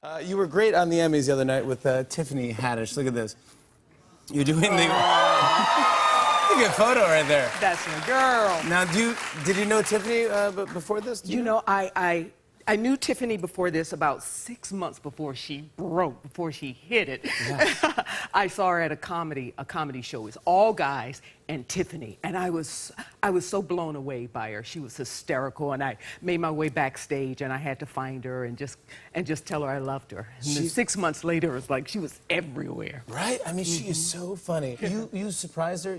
You were great on the Emmys the other night with Tiffany Haddish. Look at this. You're doing the... That's a good photo right there. That's my girl. Now, did you know Tiffany before this? You know, I knew Tiffany before this, about 6 months before she broke, before she hit it. Yes. I saw her at a comedy show. It's all guys and Tiffany, and I was so blown away by her. She was hysterical, and I made my way backstage, and I had to find her and just tell her I loved her. And then 6 months later, it was like she was everywhere. Right? I mean, she is so funny. You surprised her?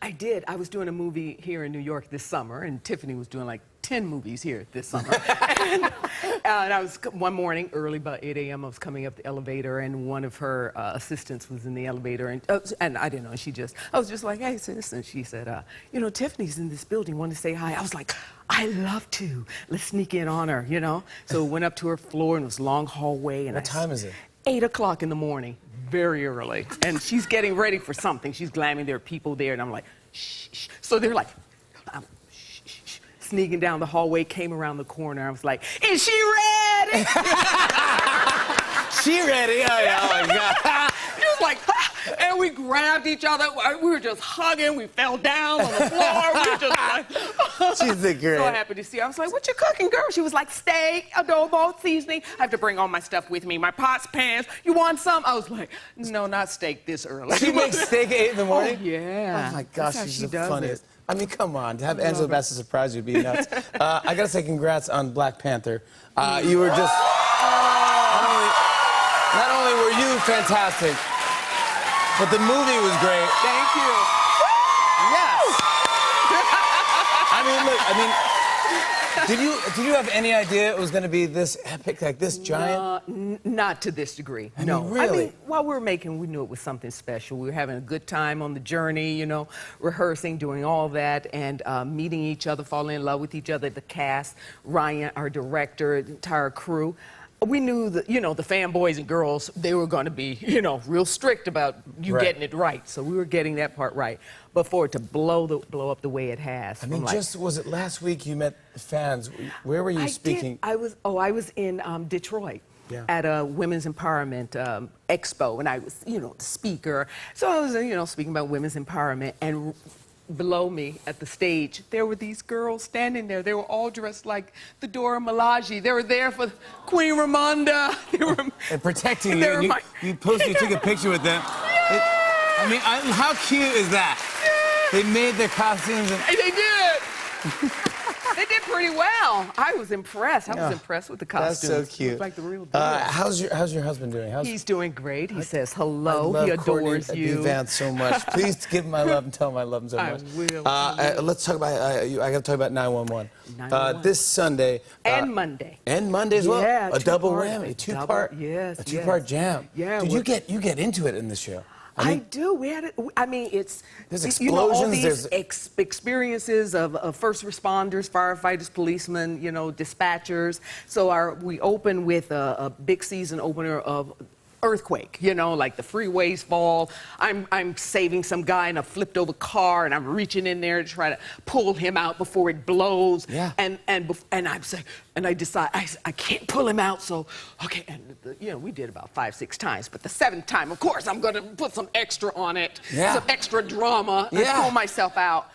I did. I was doing a movie here in New York this summer, and Tiffany was doing like 10 movies here this summer. and I was, one morning, early, about 8 a.m., I was coming up the elevator, and one of her assistants was in the elevator, and I didn't know, I was just like, hey, sis, and she said, you know, Tiffany's in this building, want to say hi? I was like, I love to. Let's sneak in on her, you know? So we went up to her floor, and it was a long hallway. And what time is it? 8 o'clock in the morning, very early. And she's getting ready for something. She's glamming, there are people there, and I'm like, shh, shh. So they're like, sneaking down the hallway, came around the corner. I was like, is she ready? She ready? Oh, yeah. Oh, my God. She was like, ah! And we grabbed each other. We were just hugging. We fell down on the floor. We were just like, she's the girl. So happy to see her. I was like, what you cooking, girl? She was like, steak, adobo, seasoning. I have to bring all my stuff with me, my pots, pans. You want some? I was like, no, not steak this early. She makes steak at 8 in the morning? Oh, yeah. Oh, my gosh, she's the funniest. It. I mean, come on, to have Angela Bassett surprise you would be nuts. I gotta say congrats on Black Panther. You were just, not only were you fantastic, but the movie was great. Thank you. Yes. Did you have any idea it was gonna be this epic, like this giant? Not to this degree, I no. mean, really? I mean, while we were making, we knew it was something special. We were having a good time on the journey, you know, rehearsing, doing all that, and meeting each other, falling in love with each other, the cast, Ryan, our director, the entire crew. We knew that, you know, the fanboys and girls, they were going to be, you know, real strict about you getting it right. So we were getting that part right. But for it to blow up the way it has. I mean, was it last week you met the fans? Where were you speaking? I was in Detroit. Yeah. At a women's empowerment expo, and I was, you know, the speaker. So I was, you know, speaking about women's empowerment, and below me at the stage, there were these girls standing there. They were all dressed like the Dora Milaje. They were there for Queen Ramonda. They were and protecting you. And you took a picture with them. Yeah. I mean, how cute is that? Yeah. They made their costumes. And they did. They did pretty well. I was impressed. I was impressed with the costumes. That's so cute. Looked like the real deal. How's your husband doing? He's doing great. He says hello. I love He adores Courtney you. Vance so much. Please give him my love and tell him I love him so much. I will. Let's talk about. I got to talk about 911. This Sunday and Monday. And Monday as well. Yeah, a double whammy, two-part. Yes. A two-part jam. Yeah. Did you get into it in the show? I do. We had it. I mean, it's there's explosions. You know, all these experiences of first responders, firefighters, policemen, you know, dispatchers. So we open with a big season opener of earthquake. You know, like the freeways fall. I'm saving some guy in a flipped over car, and I'm reaching in there to try to pull him out before it blows. Yeah. And I'm saying, and I decide I can't pull him out. So okay, and you know, we did about 5-6 times, but the 7th time, of course, I'm gonna put some extra on it, some extra drama, and pull myself out.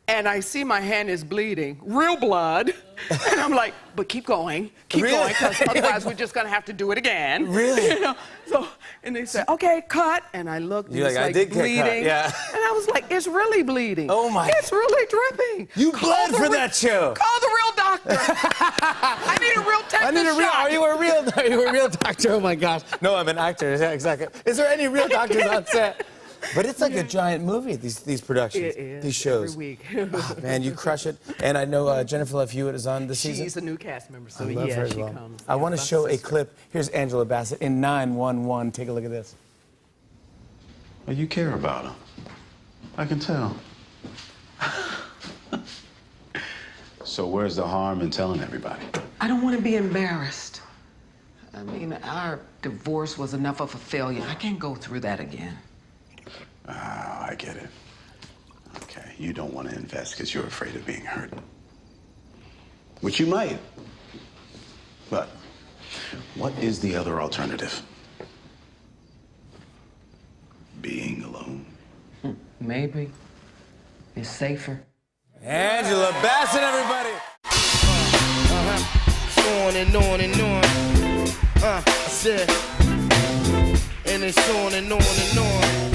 And I see my hand is bleeding, real blood, and I'm like, but keep going, going, because otherwise we're just gonna have to do it again. Really? You know? So, and they said, okay, cut, and I looked, and it's like bleeding, and I was like, it's really bleeding. Oh my! It's really dripping. You bled for that show. Call the real doctor. I need a real tetanus shot. Are you a real doctor? Oh my gosh! No, I'm an actor. Yeah, exactly. Is there any real doctors on set? But it's like a giant movie, these productions, it is, these shows. Every week. Oh, man, you crush it. And I know Jennifer Love Hewitt is on this season. She's a new cast member, so I love her as she well. comes. I want to show a clip. Here's Angela Bassett in 911. Take a look at this. Well, you care about him. I can tell. So where's the harm in telling everybody? I don't want to be embarrassed. I mean, our divorce was enough of a failure. I can't go through that again. I get it. Okay, you don't want to invest because you're afraid of being hurt. Which you might. But What is the other alternative? Being alone? Maybe. It's safer. Angela Bassett, everybody. On and on and on. I said, and it's on and on and on.